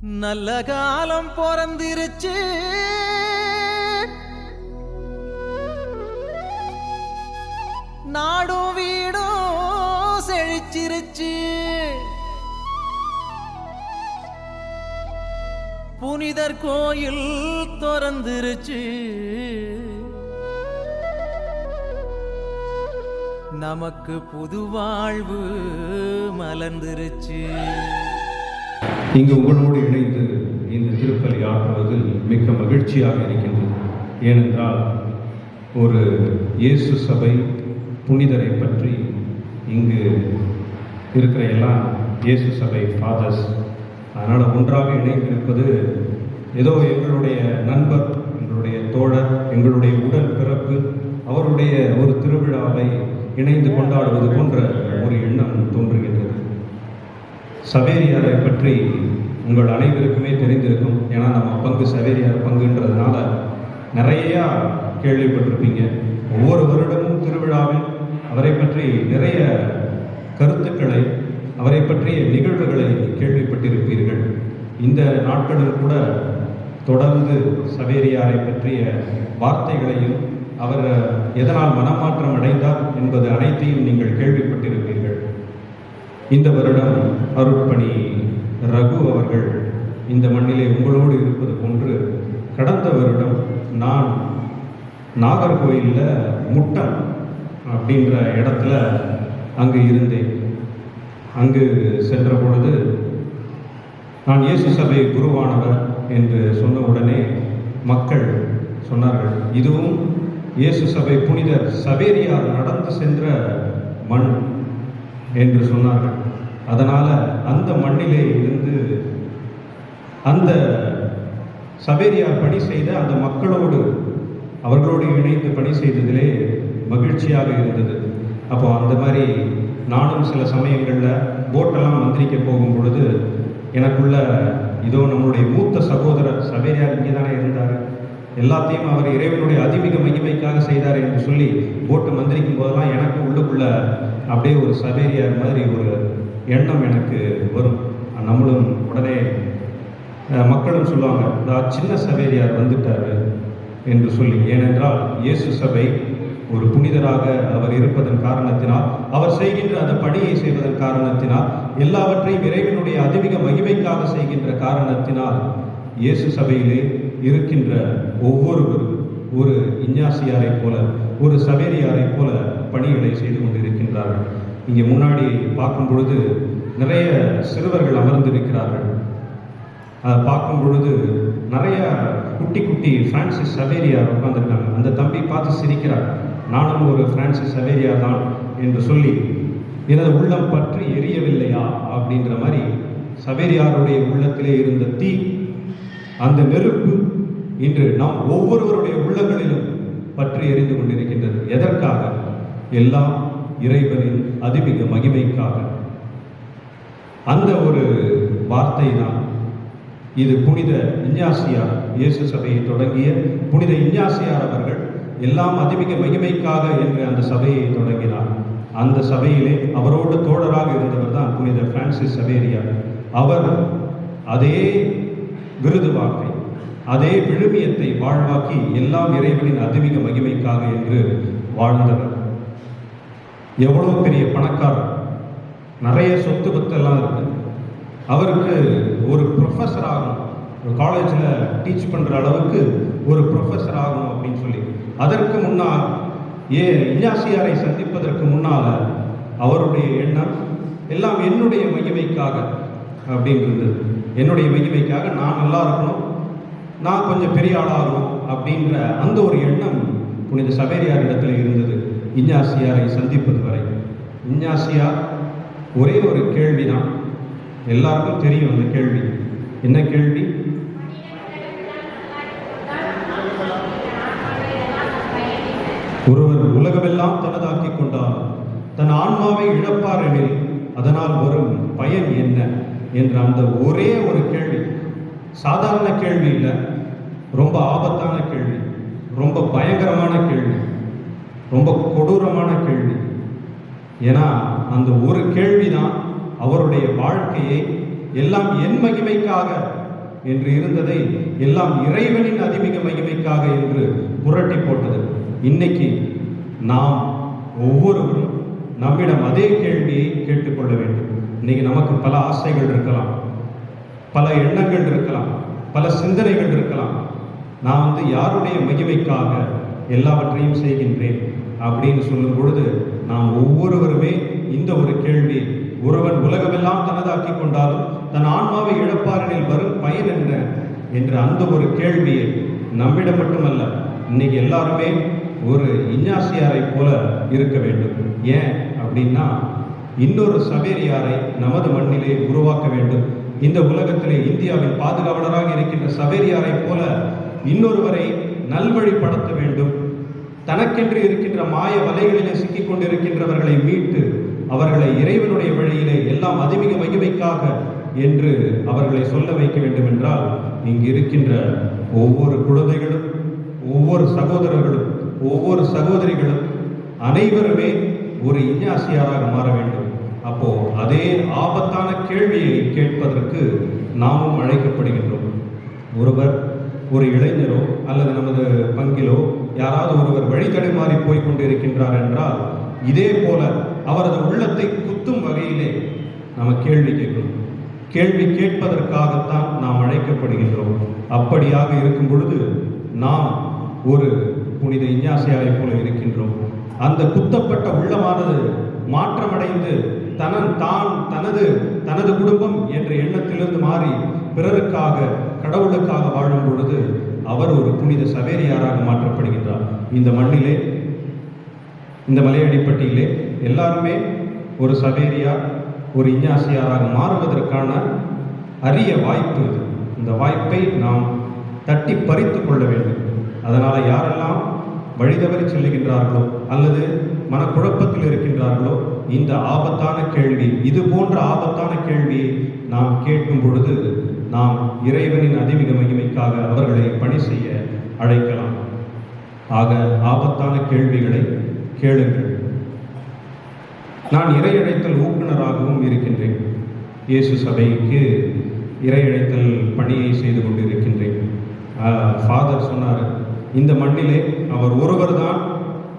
நல்ல காலம் பிறந்திருச்சு, நாடும் வீடும் செழிச்சிருச்சு, புனிதர் கோயில் திறந்துருச்சு, நமக்கு புது வாழ்வு மலர்ந்துருச்சு. இங்கு உங்களோடு இணைந்து இந்த திருப்பலி ஆற்றுவதில் மிக்க மகிழ்ச்சியாக இருக்கின்றது. ஏனென்றால் ஒரு இயேசு சபை புனிதரை பற்றி இங்கு இருக்கிற எல்லாம் இயேசு சபை ஃபாதர்ஸ், அதனால் ஒன்றாக இணைந்திருப்பது ஏதோ எங்களுடைய நண்பர், எங்களுடைய தோழர், எங்களுடைய உடல் பிறப்பு, அவருடைய ஒரு திருவிழாவை இணைந்து கொண்டாடுவது போன்ற ஒரு எண்ணம் தோன்றுகின்றது. சவேரியாரை பற்றி உங்கள் அனைவருக்குமே தெரிந்திருக்கும். ஏன்னா நம்ம பங்கு சவேரியார் பங்குன்றதுனால நிறையா கேள்விப்பட்டிருப்பீங்க. ஒவ்வொரு வருடமும் திருவிழாவில் அவரை பற்றி நிறைய கருத்துக்களை, அவரை பற்றிய நிகழ்வுகளை கேள்விப்பட்டிருப்பீர்கள். இந்த நாட்களில் கூட தொடர்ந்து சவேரியாரை பற்றிய வார்த்தைகளையும், அவர் எதனால் மனமாற்றம் அடைந்தார் என்பது அனைத்தையும் நீங்கள் கேள்விப்பட்டிருப்பீர்கள். இந்த வருடம் அருட்பணி ரகு அவர்கள் இந்த மண்ணிலே உங்களோடு இருப்பது போன்று கடந்த வருடம் நான் நாகர்கோயிலில் முட்டம் அப்படின்ற இடத்துல அங்கு இருந்தேன். அங்கு சென்ற பொழுது நான் இயேசு சபை குருவானவர் என்று சொன்ன உடனே மக்கள் சொன்னார்கள், இதுவும் இயேசு சபை புனிதர் சவேரியார் நடந்து சென்ற மண் என்று சொன்னார்கள். அதனால் அந்த மண்ணிலே இருந்து அந்த சவேரியார் பணி செய்த அந்த மக்களோடு, அவர்களோடு இணைந்து பணி செய்ததிலே மகிழ்ச்சியாக இருந்தது. அப்போ அந்த மாதிரி நானும் சில சமயங்களில் போட்டெல்லாம் மந்திரிக்க போகும் பொழுது எனக்குள்ள இதோ நம்மளுடைய மூத்த சகோதரர் சவேரியார் இங்கே தானே இருந்தார், எல்லாத்தையும் அவர் இறைவனுடைய அதிமிக மகிமைக்காக செய்தார் என்று சொல்லி போட்டு மந்திரிக்கும் போதெல்லாம் எனக்கு உள்ளுக்குள்ள அப்படியே ஒரு சவேரியார் மாதிரி ஒரு எண்ணம் எனக்கு வரும். நம்மளும் உடனே மக்களும் சொல்லுவாங்க, சின்ன சவேரியார் வந்துட்டார் என்று சொல்லி. ஏனென்றால் இயேசு சபை ஒரு புனிதராக அவர் இருப்பதன் காரணத்தினால், அவர் செய்கின்ற அந்த பணியை செய்வதன் காரணத்தினால், எல்லாவற்றையும் இறைவனுடைய அதிமிக மகிமைக்காக செய்கின்ற காரணத்தினால் இயேசு சபையிலே இருக்கின்ற ஒவ்வொருவரும் ஒரு இஞ்ஞாசியாரை போல, ஒரு சவேரியாரை போல பணிகளை செய்து கொண்டிருக்கின்றார்கள். இங்கே முன்னாடி பார்க்கும் பொழுது நிறைய சிறுவர்கள் அமர்ந்திருக்கிறார்கள். அதை பார்க்கும் பொழுது நிறைய குட்டி குட்டி பிரான்சிஸ் சவேரியார் உட்கார்ந்துருக்காங்க. அந்த தம்பி பார்த்து சிரிக்கிறார், நானும் ஒரு பிரான்சிஸ் சவேரியார் தான் என்று சொல்லி, எனது உள்ளம் பற்றி எரியவில்லையா அப்படின்ற மாதிரி சவேரியாருடைய உள்ளத்திலே இருந்த தீ, அந்த நெருப்பு இன்று நாம் ஒவ்வொருவருடைய உள்ளங்களிலும் பற்றி எரிந்து கொண்டிருக்கின்றது. எதற்காக? எல்லாம் இறைவனின் அதிமிக மகிமைக்காக. அந்த ஒரு வார்த்தை தான் இது. புனித இஞ்ஞாசியார், இயேசு சபையை தொடங்கிய புனித இஞ்ஞாசியார் அவர்கள் எல்லாம் அதிமிக மகிமைக்காக என்று அந்த சபையை தொடங்கினார். அந்த சபையிலே அவரோடு தோழராக இருந்தவர் தான் புனித பிரான்சிஸ் சவேரியார். அவர் அதே விருது வாக்கை, அதே விழுமியத்தை வாழ்வாக்கி எல்லாம் இறைவனின் அதிமிக மகிமைக்காக என்று வாழ்ந்தவர். எவ்வளோ பெரிய பணக்காரர், நிறைய சொத்து பத்தெல்லாம் இருக்கு. அவருக்கு ஒரு ப்ரொஃபஸர் ஆகணும், ஒரு காலேஜில் டீச் பண்ணுற அளவுக்கு ஒரு ப்ரொஃபஸர் ஆகணும் அப்படின்னு சொல்லி, அதற்கு முன்னால் இஞ்ஞாசியாரை சந்திப்பதற்கு முன்னால் அவருடைய எண்ணம் எல்லாம் என்னுடைய மகிமைக்காக அப்படின்றது. என்னுடைய மகிமைக்காக நான் நல்லா இருக்கணும், நான் கொஞ்சம் பெரிய ஆளாகணும் அப்படின்ற அந்த ஒரு எண்ணம் புனித சவேரியார் இடத்துல இருந்தது இஞ்ஞாசியாரை சந்திப்பது வரை. இஞ்ஞாசியார் ஒரே ஒரு கேள்விதான், எல்லாருக்கும் தெரியும் அந்த கேள்வி. என்ன கேள்வி? ஒருவர் உலகமெல்லாம் தனதாக்கி கொண்டால் தன் ஆன்மாவை இழப்பார் எனில் அதனால் வரும் பயன் என்ன என்ற அந்த ஒரே ஒரு கேள்வி. சாதாரண கேள்வி இல்லை, ரொம்ப ஆபத்தான கேள்வி, ரொம்ப பயங்கரமான கேள்வி, ரொம்ப கொடூரமான கேள்வி. ஏன்னா அந்த ஒரு கேள்விதான் அவருடைய வாழ்க்கையை எல்லாம் என் மகிமைக்காக என்று இருந்ததை எல்லாம் இறைவனின் அதிமிக மகிமைக்காக என்று புரட்டி போட்டது. இன்னைக்கு நாம் ஒவ்வொருவரும் நம்மிடம் அதே கேள்வியை கேட்டுக்கொள்ள வேண்டும். இன்னைக்கு நமக்கு பல ஆசைகள் இருக்கலாம், பல எண்ணங்கள் இருக்கலாம், பல சிந்தனைகள் இருக்கலாம். நான் யாருடைய மகிமைக்காக எல்லாவற்றையும் செய்கின்றேன் அப்படின்னு சொல்லும் பொழுது நாம் ஒவ்வொருவருமே இந்த ஒரு கேள்வி, ஒருவன் உலகமெல்லாம் தனதாக்கி கொண்டாலும் தன் ஆன்மாவை இழப்பாரெனில் வரும் பயன் என்ன என்ற அந்த ஒரு கேள்வியை நம்மிடம் மட்டுமல்ல, இன்னைக்கு எல்லாருமே ஒரு இஞ்ஞாசியாரை போல இருக்க வேண்டும். ஏன் அப்படின்னா, இன்னொரு சவேரியாரை நமது மண்ணிலே உருவாக்க வேண்டும். இந்த உலகத்திலே இந்தியாவின் பாதுகாவலராக இருக்கின்ற சவேரியாரை போல இன்னொருவரை நல்வழிப்படுத்த வேண்டும். தனக்கென்று இருக்கின்ற மாய வலைகளிலே சிக்கிக் கொண்டிருக்கின்றவர்களை மீட்டு அவர்களை இறைவனுடைய வழியிலே எல்லாம் அதிமிக மகிமைக்காக என்று அவர்களை சொல்ல வைக்க வேண்டும் என்றால், இங்கு இருக்கின்ற ஒவ்வொரு குழந்தைகளும், ஒவ்வொரு சகோதரர்களும், ஒவ்வொரு சகோதரிகளும் அனைவருமே ஒரு இஞ்ஞாசியாராக மாற வேண்டும். அப்போ அதே ஆபத்தான கேள்வியை கேட்பதற்கு நாமும் அழைக்கப்படுகின்றோம். ஒரு இளைஞரோ அல்லது நமது பங்கிலோ யாராவது ஒருவர் வழி தடுமாறி போய் கொண்டிருக்கின்றார் என்றால், இதே போல அவரது உள்ளத்தை குத்தும் வகையிலே நம்ம கேள்வி கேட்கணும். கேள்வி கேட்பதற்காகத்தான் நாம் அழைக்கப்படுகின்றோம். அப்படியாக இருக்கும் பொழுது நாம் ஒரு புனித இஞ்ஞாசியாரை போல இருக்கின்றோம். அந்த குத்தப்பட்ட உள்ளமானது மாற்றமடைந்து தனது குடும்பம் என்ற எண்ணத்திலிருந்து மாறி பிறருக்காக, கடவுளுக்காக வாழும் பொழுது அவர் ஒரு புனித சவேரியாராக மாற்றப்படுகின்றார். இந்த மண்ணிலே, இந்த மலையடிப்பட்டியிலே எல்லாருமே ஒரு சவேரியார், ஒரு இஞ்ஞாசியாராக மாறுவதற்கான அரிய வாய்ப்பு. இந்த வாய்ப்பை நாம் தட்டி பறித்து கொள்ள வேண்டும். அதனால் யாரெல்லாம் வழிதவறி செல்லுகின்றார்களோ அல்லது மனக்குழப்பத்தில் இருக்கின்றார்களோ, இந்த ஆபத்தான கேள்வி, இது போன்ற ஆபத்தான கேள்வியை நாம் கேட்கும் பொழுது நாம் இறைவனின் அதிமிக மகிமைக்காக அவர்களை பணி செய்ய அழைக்கலாம். ஆக ஆபத்தான கேள்விகளை கேளுங்கள். நான் இறையழைத்தல் ஊக்குனராகவும் இருக்கின்றேன். இயேசு சபைக்கு இறையழைத்தல் பணியை செய்து கொண்டிருக்கின்றேன். ஃபாதர் சொன்னார், இந்த மண்ணிலே அவர் ஒருவர் தான்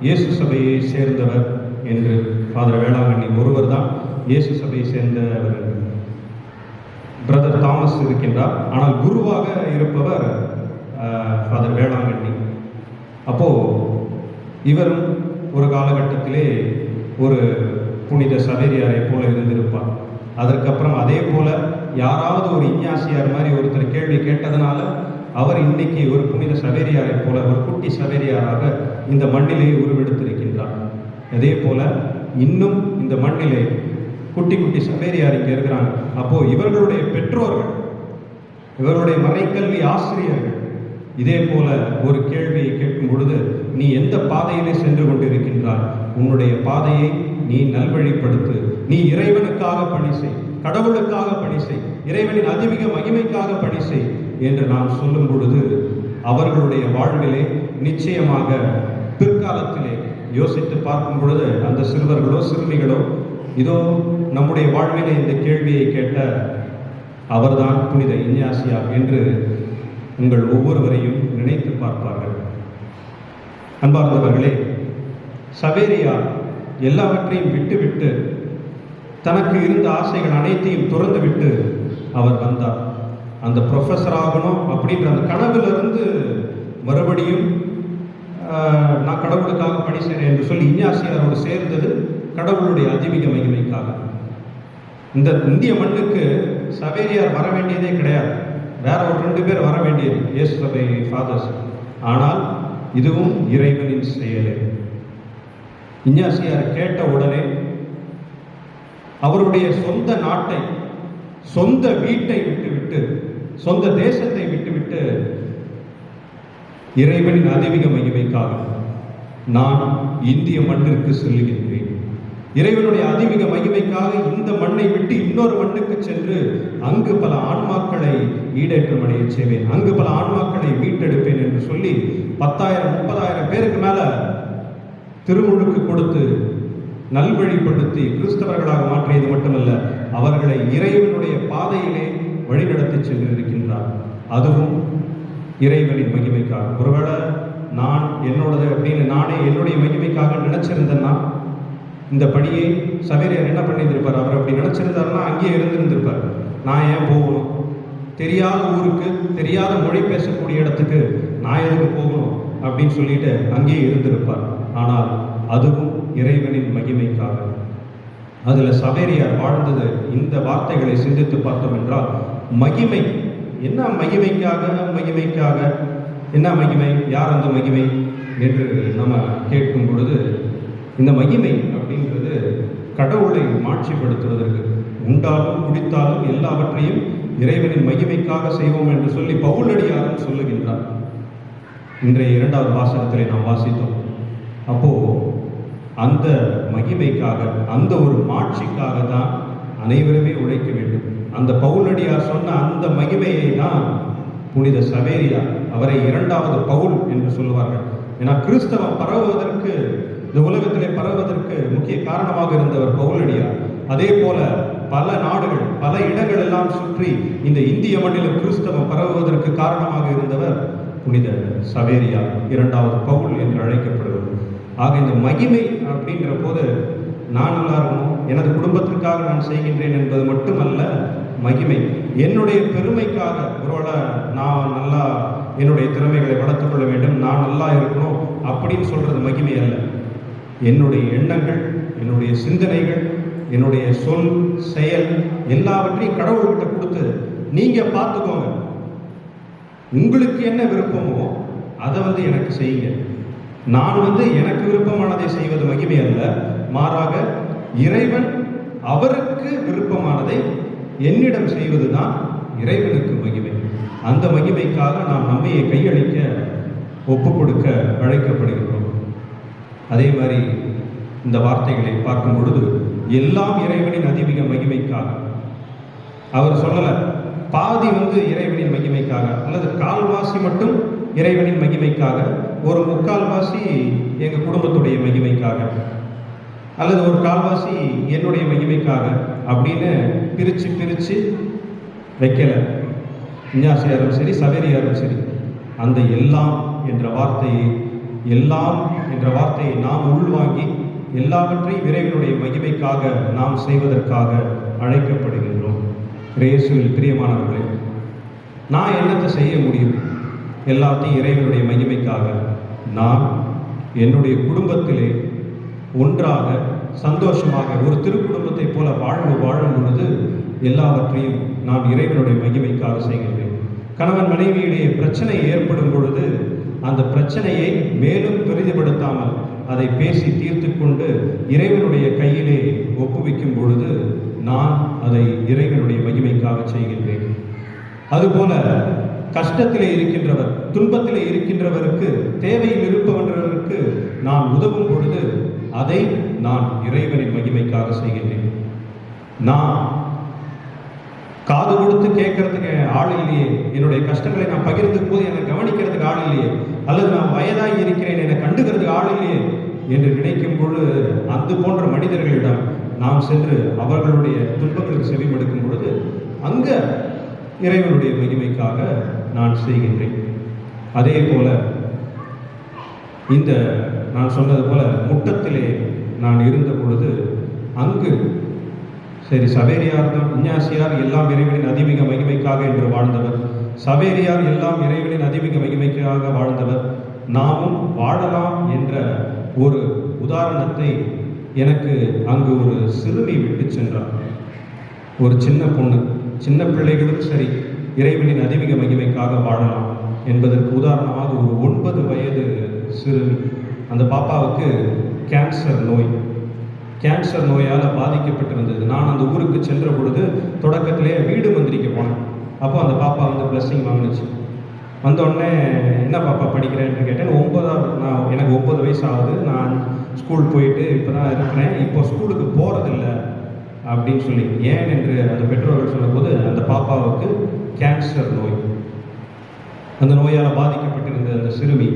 இயேசு சபையை சேர்ந்தவர் என்று. ஃபாதர் வேளாங்கண்ணி ஒருவர் தான் இயேசு சபையை சேர்ந்தவர். பிரதர் தாமஸ் இருக்கின்றார், ஆனால் குருவாக இருப்பவர் ஃபாதர் வேளாங்கண்ணி. அப்போ இவரும் ஒரு காலகட்டத்திலே ஒரு புனித சவேரியாரை போல இருந்திருப்பார். அதற்கப்புறம் அதே போல யாராவது ஒரு இஞ்ஞாசியார் மாதிரி ஒருத்தர் கேள்வி கேட்டதனால அவர் இன்னைக்கு ஒரு புனித சவேரியாரை போல, ஒரு குட்டி சவேரியாராக இந்த மண்ணிலே உருவெடுத்திருக்கின்றார். அதே போல இன்னும் இந்த மண்ணிலே குட்டி குட்டி சவேரியார் இங்கே இருக்கிறாங்க. அப்போ இவர்களுடைய பெற்றோர்கள், இவர்களுடைய மறைக்கல்வி ஆசிரியர்கள் இதே போல ஒரு கேள்வியை கேட்கும் பொழுது, நீ எந்த பாதையிலே சென்று கொண்டிருக்கின்றாய்? உன்னுடைய பாதையை நீ நல்வழிப்படுத்து. நீ இறைவனுக்காக பணி செய், கடவுளுக்காக பணி செய், இறைவனின் அதிமிக மகிமைக்காக பணி செய் என்று நாம் சொல்லும் பொழுது அவர்களுடைய வாழ்விலே நிச்சயமாக பிற்காலத்திலே யோசித்து பார்க்கும் பொழுது அந்த சிறுவர்களோ சிறுமிகளோ, இதோ நம்முடைய வாழ்விலே இந்த கேள்வியை கேட்ட அவர்தான் புனித இஞ்ஞாசியா என்று உங்கள் ஒவ்வொருவரையும் நினைத்து பார்ப்பார்கள். அன்பார்ந்தவர்களே, சவேரியார் எல்லாவற்றையும் விட்டுவிட்டு, தனக்கு இருந்த ஆசைகள் அனைத்தையும் துறந்து விட்டு அவர் வந்தார். அந்த ப்ரொஃபஸர் ஆகணும் அப்படின்ற அந்த கனவிலிருந்து மறுபடியும் நான் கடவுளுக்காக பணி செய்கிறேன் என்று சொல்லி இஞ்ஞாசியாரோடு சேர்ந்தது கடவுளுடைய அதிமிக மகிமைக்காக. இந்த இந்திய மண்ணுக்கு சவேரியார் வர வேண்டியதே கிடையாது, வேற ஒரு 2 பேர் வர வேண்டியது, இயேசு சபை ஃபாதர்ஸ். ஆனால் இதுவும் இறைவனின் செயலே. இஞ்ஞாசியார் கேட்ட உடனே அவருடைய சொந்த நாட்டை, சொந்த வீட்டை விட்டுவிட்டு, சொந்த தேசத்தை விட்டுவிட்டு, இறைவனின் அதிமிக மகிமைக்காக நான் இந்திய மண்ணிற்கு செல்லுகின்றேன், இறைவனுடைய அதிமிக மகிமைக்காக இந்த மண்ணை விட்டு இன்னொரு மண்ணுக்கு சென்று அங்கு பல ஆன்மாக்களை ஈடேற்றம் அடைய செய்வேன், அங்கு பல ஆன்மாக்களை மீட்டெடுப்பேன் என்று சொல்லி 10,000-30,000 பேருக்கு மேல திருமுழுக்கு கொடுத்து நல்வழிப்படுத்தி கிறிஸ்தவர்களாக மாற்றியது மட்டுமல்ல, அவர்களை இறைவனுடைய பாதையிலே வழிநடத்தி சென்றிருக்கின்றார். அதுவும் இறைவனின் மகிமைக்காக. ஒருவேளை நான் என்னோடது அப்படின்னு நானே என்னுடைய மகிமைக்காக நினைச்சிருந்தேன்னா இந்த படியை சவேரியார் என்ன பண்ணியிருந்திருப்பார்? அவர் அப்படி நினைச்சிருந்தாருன்னா அங்கேயே இருந்திருந்திருப்பார். நான் ஏன் போகணும்? தெரியாத ஊருக்கு, தெரியாத மொழி பேசக்கூடிய இடத்துக்கு நான் எதுக்கு போகணும் அப்படின்னு சொல்லிட்டு அங்கேயே இருந்திருப்பார். ஆனால் அதுவும் இறைவனின் மகிமைக்காக. அதில் சவேரியார் வாழ்ந்தது இந்த வார்த்தைகளை சிந்தித்து பார்த்தோம் என்றால், மகிமை என்ன? மகிமைக்காக என்ன மகிமை? யார் அந்த மகிமை என்று நம்ம கேட்கும் பொழுது, இந்த மகிமை அப்படின்றது கடவுளை மாட்சிப்படுத்துவதற்கு, உண்டாலும் குடித்தாலும் எல்லாவற்றையும் இறைவனின் மகிமைக்காக செய்வோம் என்று சொல்லி பவுலடியாரும் சொல்லுகின்றார். இன்றைய 2வது வாசகத்திலே நாம் வாசித்தோம். அப்போ அந்த மகிமைக்காக, அந்த ஒரு மாட்சிக்காக தான் அனைவருமே உழைக்க வேண்டும். அந்த பவுலடியார் சொன்ன அந்த மகிமையை தான் புனித சவேரியார், அவரை 2வது பவுல் என்று சொல்லுவார்கள். ஏன்னா கிறிஸ்தவம் பரவுவதற்கு, இந்த உலகத்திலே பரவுவதற்கு முக்கிய காரணமாக இருந்தவர் பவுலடியார். அதே போல பல நாடுகள், பல இடங்கள் எல்லாம் சுற்றி இந்த இந்திய மண்ணிலும் கிறிஸ்தவம் பரவுவதற்கு காரணமாக இருந்தவர் புனித சவேரியார், 2வது பவுல் என்று அழைக்கப்படுவது. ஆக இந்த மகிமை அப்படின்ற போது நான் நல்லா இருக்கணும், எனது குடும்பத்திற்காக நான் செய்கின்றேன் என்பது மட்டுமல்ல மகிமை. என்னுடைய பெருமைக்காக, ஒருவேளை நான் நல்லா என்னுடைய திறமைகளை வளர்த்துக் கொள்ள வேண்டும், நான் நல்லா இருக்கணும் அப்படின்னு சொல்றது மகிமை அல்ல. என்னுடைய எண்ணங்கள், என்னுடைய சிந்தனைகள், என்னுடைய சொல், செயல் எல்லாவற்றையும் கடவுள்கிட்ட கொடுத்து நீங்க பார்த்துக்கோங்க, உங்களுக்கு என்ன விருப்பமோ அதை எனக்கு செய்யுங்க. நான் எனக்கு விருப்பமானதை செய்வது மகிமை அல்ல, மாறாக இறைவன் அவருக்கு விருப்பமானதை என்னிடம் செய்வதுதான் இறைவனுக்கு மகிமை. அந்த மகிமைக்காக நாம் நம்மையை கையளிக்க, ஒப்பு கொடுக்க அழைக்கப்படுகிறோம். அதே மாதிரி இந்த வார்த்தைகளை பார்க்கும் பொழுது, எல்லாம் இறைவனின் அதிமிக மகிமைக்காக. அவர் சொல்லல பாதி இறைவனின் மகிமைக்காக, அல்லது கால்வாசி மட்டும் இறைவனின் மகிமைக்காக, ஒரு முக்கால்வாசி எங்க குடும்பத்துடைய மகிமைக்காக, அல்லது ஒரு கால்வாசி என்னுடைய மகிமைக்காக அப்படின்னு பிரிச்சு வைக்கல. இஞ்ஞாசியாரும் சரி, சவேரியாரும் சரி, அந்த எல்லாம் என்ற வார்த்தையை நாம் உள்வாங்கி எல்லாவற்றையும் இறைவனுடைய மகிமைக்காக நாம் செய்வதற்காக அழைக்கப்படுகின்றோம். இயேசுவில் பிரியமானவர்களே, நான் என்னத்தை செய்ய முடியும்? எல்லாத்தையும் இறைவனுடைய மகிமைக்காக. நான் என்னுடைய குடும்பத்திலே ஒன்றாக சந்தோஷமாக ஒரு திருக்குடும்பத்தை போல வாழும் பொழுது எல்லாவற்றையும் நான் இறைவனுடைய மகிமைக்காக செய்கின்றேன். கணவன் மனைவியிடையே பிரச்சனை ஏற்படும் பொழுது அந்த பிரச்சனையை மேலும் பெரிதுபடுத்தாமல் அதை பேசி தீர்த்து கொண்டு இறைவனுடைய கையிலே ஒப்புவிக்கும் பொழுது நான் அதை இறைவனுடைய மகிமைக்காக செய்கின்றேன். அதுபோல கஷ்டத்திலே இருக்கின்றவர், துன்பத்திலே இருக்கின்றவருக்கு, தேவையில் இருப்பவர்களுக்கு நான் உதவும் பொழுது அதை நான் இறைவனின் மகிமைக்காக செய்கின்றேன். நான் காது கொடுத்து கேட்கறதுக்கு ஆள் இல்லையே, என்னுடைய கஷ்டங்களை நான் பகிர்ந்துக்கும் போது என்னை கவனிக்கிறதுக்கு ஆள் இல்லையே, அல்லது நான் வயதாகி இருக்கிறேன் என்னை கண்டுக்கிறதுக்கு ஆள் இல்லையே என்று நினைக்கும் பொழுது, அந்த போன்ற மனிதர்களிடம் நாம் சென்று அவர்களுடைய துன்பங்களுக்கு செவிமடுக்கும் பொழுது அங்க இறைவனுடைய மகிமைக்காக நான் செய்கின்றேன். அதே போல இந்த நான் சொன்னது போல முட்டத்திலே நான் இருந்த பொழுது அங்கு சரி, சவேரியார் தான், இஞ்ஞாசியார் எல்லாம் இறைவனின் அதிமிக மகிமைக்காக என்று வாழ்ந்தவர், சவேரியார் எல்லாம் இறைவனின் அதிமிக மகிமைக்காக வாழ்ந்தவர், நாமும் வாழலாம் என்ற ஒரு உதாரணத்தை எனக்கு அங்கு ஒரு சிறுமி விட்டு சென்றார். ஒரு சின்ன பொண்ணு, சின்ன பிள்ளைகளும் சரி இறைவனின் அதிமிக மகிமைக்காக வாழலாம் என்பதற்கு உதாரணமாக ஒரு 9 வயது சிறுமி. அந்த பாப்பாவுக்கு கேன்சர் நோயால் பாதிக்கப்பட்டிருந்தது. நான் அந்த ஊருக்கு சென்ற பொழுது தொடக்கத்திலே வீடு மந்திரிக்க போனேன். அப்போ அந்த பாப்பா பிளஸ்ஸிங் வாங்கினுச்சு. வந்தோடனே என்ன பாப்பா படிக்கிறேன்னு கேட்டேன். எனக்கு 9 வயசு ஆகுது, நான் ஸ்கூல் போயிட்டு இப்போ தான் இருக்கிறேன், இப்போ ஸ்கூலுக்கு போகிறதில்ல அப்படின்னு சொல்லி. ஏன் என்று அந்த பெற்றோர்கள் சொன்னபோது, அந்த பாப்பாவுக்கு கேன்சர் நோய், அந்த நோயால் பாதிக்கப்பட்டிருந்த அந்த சிறுமி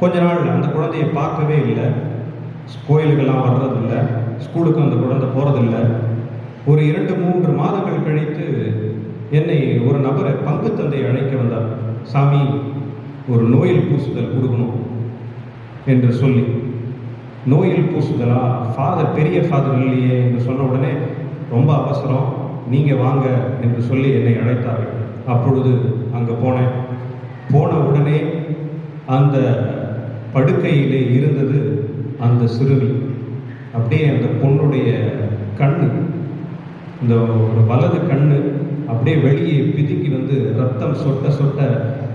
கொஞ்ச நாள் அந்த குழந்தையை பார்க்கவே இல்லை, கோயிலுக்கெல்லாம் வர்றதில்லை, ஸ்கூலுக்கு அந்த குழந்தை போகிறதில்லை. ஒரு 2-3 மாதங்கள் கழித்து என்னை ஒரு நபரை பங்கு தந்தையை அழைக்க வந்தார். சாமி, ஒரு நோயில் பூசுதல் கொடுக்கணும் என்று சொல்லி. நோயில் பூசுதலா? ஃபாதர், பெரிய ஃபாதர் இல்லையே என்று சொன்ன உடனே ரொம்ப அவசரம், நீங்கள் வாங்க என்று சொல்லி என்னை அழைத்தார்கள். அப்பொழுது அங்கே போனேன். போன உடனே அந்த படுக்கையிலே இருந்தது அந்த சிறுமி. அப்படியே அந்த பொண்ணுடைய கண்ணு, இந்த ஒரு வலது கண்ணு அப்படியே வெளியே பிதுங்கி வந்து ரத்தம் சொட்ட சொட்ட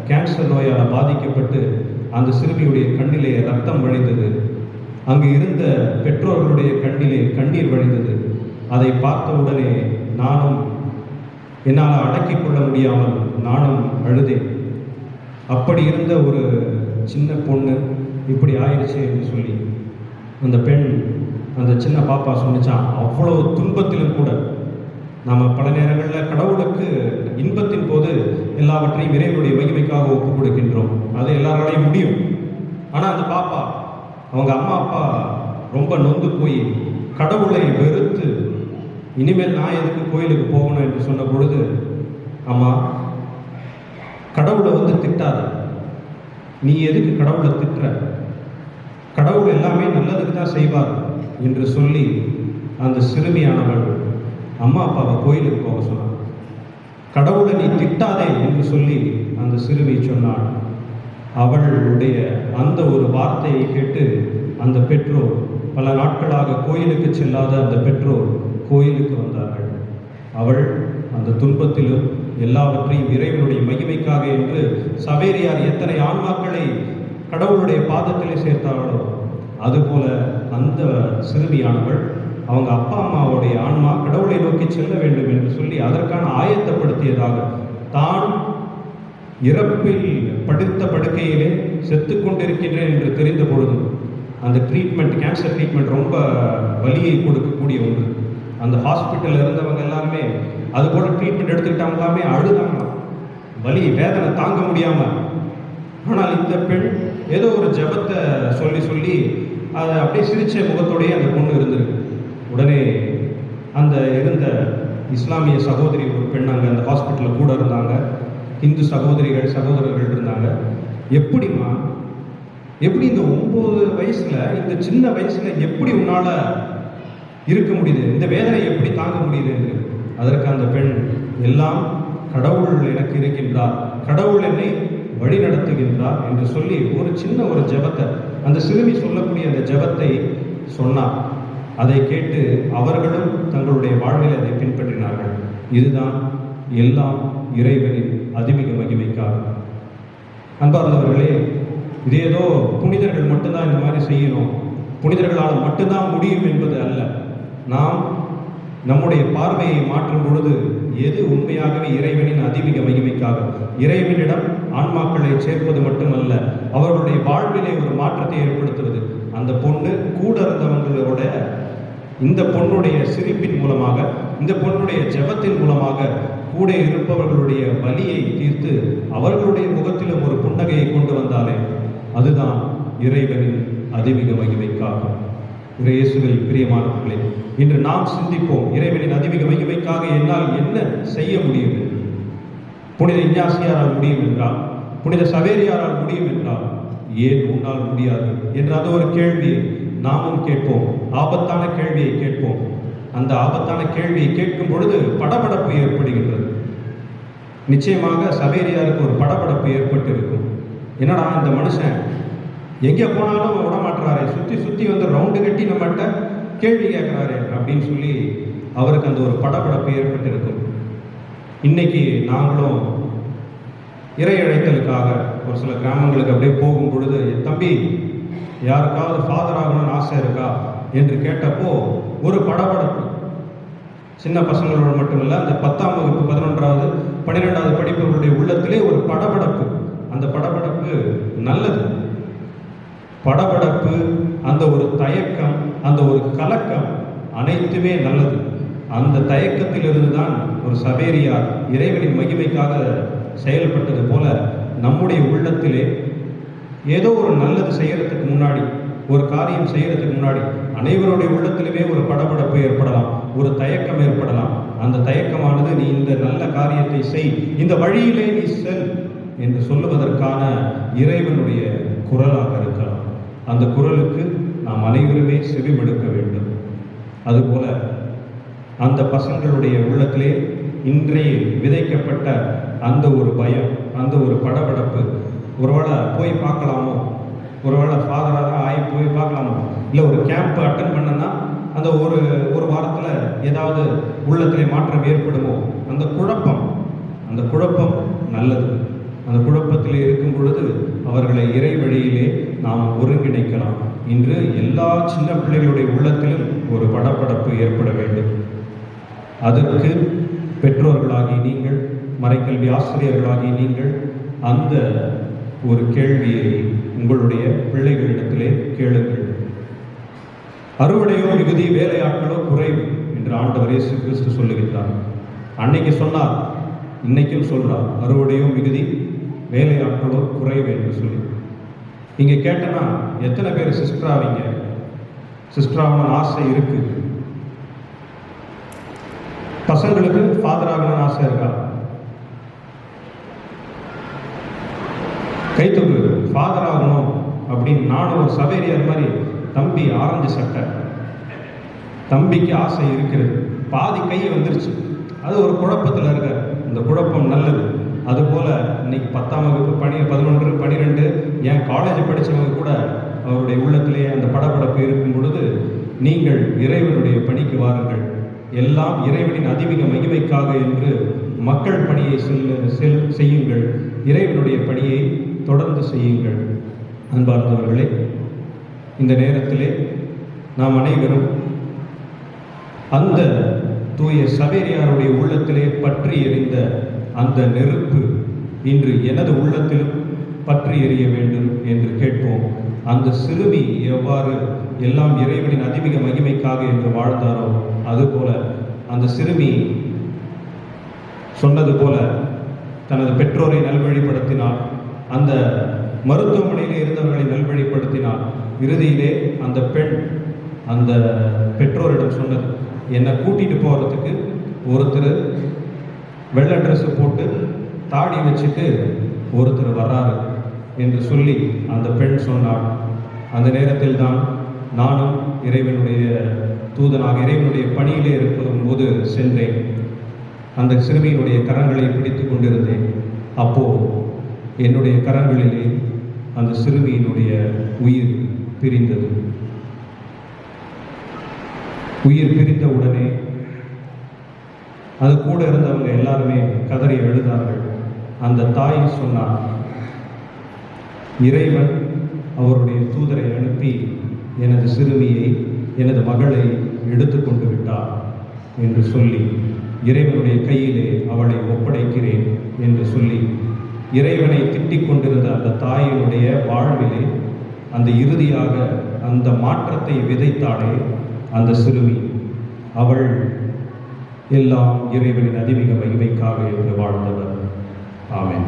கேன்சர் நோயால் பாதிக்கப்பட்டு அந்த சிறுமியுடைய கண்ணிலே ரத்தம் வழிந்தது. அங்கு இருந்த பெற்றோர்களுடைய கண்ணிலே கண்ணீர் வழிந்தது. அதை பார்த்த உடனே நானும் என்னால் அடக்கிக் கொள்ள முடியாமல் நானும் அழுதேன். அப்படி இருந்த ஒரு சின்ன பொண்ணு இப்படி ஆயிடுச்சு என்று சொல்லி அந்த பெண், அந்த சின்ன பாப்பா சொன்னிச்சான், அவ்வளோ துன்பத்திலும் கூட நாம் பல நேரங்களில் கடவுளுக்கு இன்பத்தின் போது எல்லாவற்றையும் இறைவனுடைய மகிமைக்காக ஒப்புக் கொடுக்கின்றோம். அது எல்லாராலையும் முடியும். ஆனால் அந்த பாப்பா அவங்க அம்மா அப்பா ரொம்ப நொந்து போய் கடவுளை வெறுத்து இனிமேல் நான் எதுக்கு கோயிலுக்கு போகணும் என்று சொன்ன பொழுது, அம்மா, கடவுளை வந்து திட்டாத, நீ எதுக்கு கடவுளை திட்டுற, கடவுள் எல்லாமே நல்லதுக்கு தான் செய்வார் என்று சொல்லி அந்த சிறுமியானவள் அம்மா அப்பாவை கோயிலுக்கு போக சொன்னான். கடவுளை நீ திட்டாதே என்று சொல்லி அந்த சிறுமி சொன்னாள். அவளுடைய அந்த ஒரு வார்த்தையை கேட்டு அந்த பெற்றோர், பல நாட்களாக கோயிலுக்கு செல்லாத அந்த பெற்றோர் கோயிலுக்கு வந்தார்கள். அவள் அந்த துன்பத்திலும் எல்லாவற்றையும் இறைவனுடைய மகிமைக்காக என்று சவேரியார் எத்தனை ஆன்மாக்களை கடவுளுடைய பாதத்திலே சேர்த்தார்களோ, அதுபோல அந்த சிறுமியானவள் அவங்க அப்பா அம்மாவுடைய ஆன்மா கடவுளை நோக்கி செல்ல வேண்டும் என்று சொல்லி அதற்கான ஆயத்தப்படுத்தியதாக, தான் இறப்பில் படுத்த படுக்கையிலே செத்து கொண்டிருக்கின்றேன் என்று தெரிந்த பொழுதும் அந்த ட்ரீட்மெண்ட், கேன்சர் ட்ரீட்மெண்ட் ரொம்ப வலியை கொடுக்கக்கூடிய ஒன்று. அந்த ஹாஸ்பிட்டலில் இருந்தவங்க எல்லாருமே அது போல ட்ரீட்மெண்ட் எடுத்துக்கிட்டவங்க எல்லாமே அழுதாங்க, வலி வேதனை தாங்க முடியாமல். ஆனால் இந்த பெண் ஏதோ ஒரு ஜெபத்தை சொல்லி சொல்லி அதை அப்படியே சிரிச்ச முகத்தோடையே அந்த பொண்ணு இருந்திருக்கு. உடனே அந்த இருந்த இஸ்லாமிய சகோதரி ஒரு பெண் அங்கே அந்த ஹாஸ்பிட்டலில் கூட இருந்தாங்க. இந்து சகோதரர்கள் இருந்தாங்க. எப்படிமா, எப்படி இந்த 9 வயசுல, இந்த சின்ன வயசுல எப்படி உன்னால இருக்க முடியுது, இந்த வேதனை எப்படி தாங்க முடியுது என்று. அதற்கு அந்த பெண், எல்லாம் கடவுள் எனக்கு இருக்கின்றார், கடவுள் என்னை வழி நடத்துகின்றார் என்று சொல்லி ஒரு சின்ன ஒரு ஜெபத்தை, அந்த சிறுமி சொல்லக்கூடிய அந்த ஜெபத்தை சொன்னார். அதை கேட்டு அவர்களும் தங்களுடைய வாழ்வில் அதை பின்பற்றினார்கள். இதுதான் எல்லாம் இறைவனின் அதிமிக மகிமைக்காக. அன்பார்ந்தவர்களே, இது ஏதோ புனிதர்கள் மட்டும்தான் இந்த மாதிரி செய்யணும், புனிதர்களால் மட்டும்தான் முடியும் என்பது அல்ல. நாம் நம்முடைய பார்வையை மாற்றும் பொழுது எது உண்மையாகவே இறைவனின் அதிமிக மகிமைக்காக, இறைவனிடம் ஆன்மாக்களை சேர்ப்பது மட்டுமல்ல, அவர்களுடைய வாழ்விலே ஒரு மாற்றத்தை ஏற்படுத்துவது. அந்த பொண்ணு கூட இருந்தவங்களோட இந்த பொண்ணுடைய சிரிப்பின் மூலமாக, இந்த பொண்ணுடைய ஜெபத்தின் மூலமாக கூட இருப்பவர்களுடைய வலியை தீர்த்து அவர்களுடைய முகத்திலும் ஒரு புன்னகையை கொண்டு வந்தாலே அதுதான் இறைவனின் அதிமிக மகிமைக்காக. இயேசுவில் பிரியமானவர்களே, இன்று நாம் சிந்திப்போம், இறைவனின் அதிமிக மகிமைக்காக என்னால் என்ன செய்ய முடியும் என்று. புனித இஞ்ஞாசியாரால் முடியும் என்றால், புனித சவேரியாரால் முடியும் என்றால், ஏன் உன்னால் முடியாது என்ற அது ஒரு கேள்வியை நாமும் கேட்போம். ஆபத்தான கேள்வியை கேட்போம். அந்த ஆபத்தான கேள்வியை கேட்கும் பொழுது படபடப்பு ஏற்படுகின்றது. நிச்சயமாக சவேரியாருக்கு ஒரு படபடப்பு ஏற்பட்டு இருக்கும். என்னடா இந்த மனுஷன் எங்கே போனாலும் விட மாட்டுறாரு, சுற்றி சுற்றி வந்து ரவுண்டு கட்டி நம்மகிட்ட கேள்வி கேட்குறாரு அப்படின்னு சொல்லி அவருக்கு அந்த ஒரு படபடப்பு ஏற்பட்டு இருக்கும். இன்னைக்கு நாங்களும் இறை அழைத்தலுக்காக ஒரு சில கிராமங்களுக்கு அப்படியே போகும் பொழுது, தம்பி யாருக்காவது ஃபாதர் ஆகணும்னு ஆசை இருக்கா என்று கேட்டப்போ ஒரு படபடப்பு. சின்ன பசங்களோட மட்டுமில்லை, அந்த 10ஆம் வகுப்பு 11வது 12வது படிப்பவர்களுடைய உள்ளத்திலே ஒரு படபடப்பு. அந்த படபடப்பு நல்லது. படபடப்பு, அந்த ஒரு தயக்கம், அந்த ஒரு கலக்கம் அனைத்துமே நல்லது. அந்த தயக்கத்திலிருந்து தான் ஒரு சவேரியார் இறைவனின் மகிமைக்காக செயல்பட்டது போல நம்முடைய உள்ளத்திலே ஏதோ ஒரு நல்லது செய்யறதுக்கு முன்னாடி, ஒரு காரியம் செய்யறதுக்கு முன்னாடி அனைவருடைய உள்ளத்திலுமே ஒரு படபடப்பு ஏற்படலாம், ஒரு தயக்கம் ஏற்படலாம். அந்த தயக்கமானது நீ இந்த நல்ல காரியத்தை செய், இந்த வழியிலே நீ செல் என்று சொல்லுவதற்கான இறைவனுடைய குரலாக இருக்கலாம். அந்த குரலுக்கு நாம் அனைவருமே செவிமடுக்க வேண்டும். அதுபோல அந்த பசங்களுடைய உள்ளத்திலே இன்றைய விதைக்கப்பட்ட அந்த ஒரு பயம், அந்த ஒரு படபடப்பு, ஒருவேளை போய் பார்க்கலாமோ, ஒருவேளை ஃபாதராக ஆகி போய் பார்க்கலாமோ, இல்லை ஒரு கேம்ப் அட்டன் பண்ணனா அந்த ஒரு வாரத்தில் ஏதாவது உள்ளத்திலே மாற்றம் ஏற்படுமோ, அந்த குழப்பம் நல்லது. அந்த குழப்பத்தில் இருக்கும் பொழுது அவர்களை இறை வழியிலே நாம் ஒருங்கிணைக்கலாம். இன்று எல்லா சின்ன பிள்ளைகளுடைய உள்ளத்திலும் ஒரு படபடப்பு ஏற்பட வேண்டும். அதற்கு பெற்றோர்களாகி நீங்கள், மறைக்கல்வி ஆசிரியர்களாகி நீங்கள் அந்த ஒரு கேள்வியை உங்களுடைய பிள்ளைகளிடத்திலே கேளுங்கள். அறுவடையோ மிகுதி, வேலையாட்களோ குறைவு என்று ஆண்டவர் இயேசு கிறிஸ்து சொல்லுகிறார். அன்னைக்கு சொன்னார், இன்னைக்கும் சொல்றார், அறுவடையோ மிகுதி, வேலையாட்களோ குறைவு என்று சொல்லி. இங்க கேட்டனா எத்தனை பேர் சிஸ்டர் ஆவீங்க? சிஸ்டர் ஆகணும்னு ஆசை இருக்கு. பசங்களுக்கு ஃபாதர் ஆகணும்னு ஆசை இருக்கா? கைத்தொகு ஃபாதர் ஆகணும் அப்படின்னு. நானும் ஒரு சவேரியார் மாதிரி, தம்பி ஆரஞ்சு சட்டை, தம்பிக்கு ஆசை இருக்கிறது, பாதி கை வந்துருச்சு, அது ஒரு குழப்பத்தில் இருக்க. இந்த குழப்பம் நல்லது. அதுபோல் இன்னைக்கு 10ஆம் வகுப்பு 11, 12 என் காலேஜ் படித்தவங்க கூட அவருடைய உள்ளத்திலே அந்த படபடப்பு இருக்கும் பொழுது நீங்கள் இறைவனுடைய பணிக்கு வாருங்கள். எல்லாம் இறைவனின் அதிமிக மகிமைக்காக என்று மக்கள் பணியை செய்யுங்கள். இறைவனுடைய பணியை தொடர்ந்து செய்யுங்கள். அன்பார்ந்தவர்களே, இந்த நேரத்திலே நாம் அனைவரும் அந்த தூய சவேரியாருடைய உள்ளத்திலே பற்றி எரிந்த அந்த நெருப்பு இன்று எனது உள்ளத்திலும் பற்றி எரிய வேண்டும் என்று கேட்போம். அந்த சிறுமி எவ்வாறு எல்லாம் இறைவனின் அதிமிக மகிமைக்காக என்று வாழ்ந்தாரோ, அதுபோல அந்த சிறுமி சொன்னது போல தனது பெற்றோரை நல்வழிப்படுத்தினார், அந்த மருத்துவமனையில் இருந்தவர்களை நல்வழிப்படுத்தினார். இறுதியிலே அந்த பெண் அந்த பெற்றோரிடம் சொன்னது, என்னை கூட்டிட்டு போகிறதுக்கு ஒருத்தர் வெள்ளை ட்ரெஸ்ஸு போட்டு தாடி வச்சுட்டு ஒருத்தர் வர்றாரு என்று சொல்லி அந்த பெண் சொன்னாள். அந்த நேரத்தில் தான் நானும் இறைவனுடைய தூதனாக இறைவனுடைய பணியிலே இருக்கும்போது சென்றேன். அந்த சிறுமியினுடைய கரங்களை பிடித்து கொண்டிருந்தேன். அப்போ என்னுடைய கரங்களிலே அந்த சிறுமியினுடைய உயிர் பிரிந்தது. உயிர் பிரிந்த உடனே அது கூட இருந்தவங்க எல்லாருமே கதறி எழுதார்கள். அந்த தாய் சொன்னார், இறைவன் அவருடைய தூதரை அனுப்பி எனது சிறுமியை, எனது மகளை எடுத்து கொண்டு விட்டார் என்று சொல்லி, இறைவனுடைய கையிலே அவளை ஒப்படைக்கிறேன் என்று சொல்லி, இறைவனை திட்டிக் கொண்டிருந்த அந்த தாயினுடைய வாழ்விலே அந்த இறுதியாக அந்த மாற்றத்தை விதைத்தாளே அந்த சிறுமி. அவள் எல்லாம் இறைவனின் அதிமிக மகிமைக்காக என்று வாழ்ந்தவர். ஆமென்.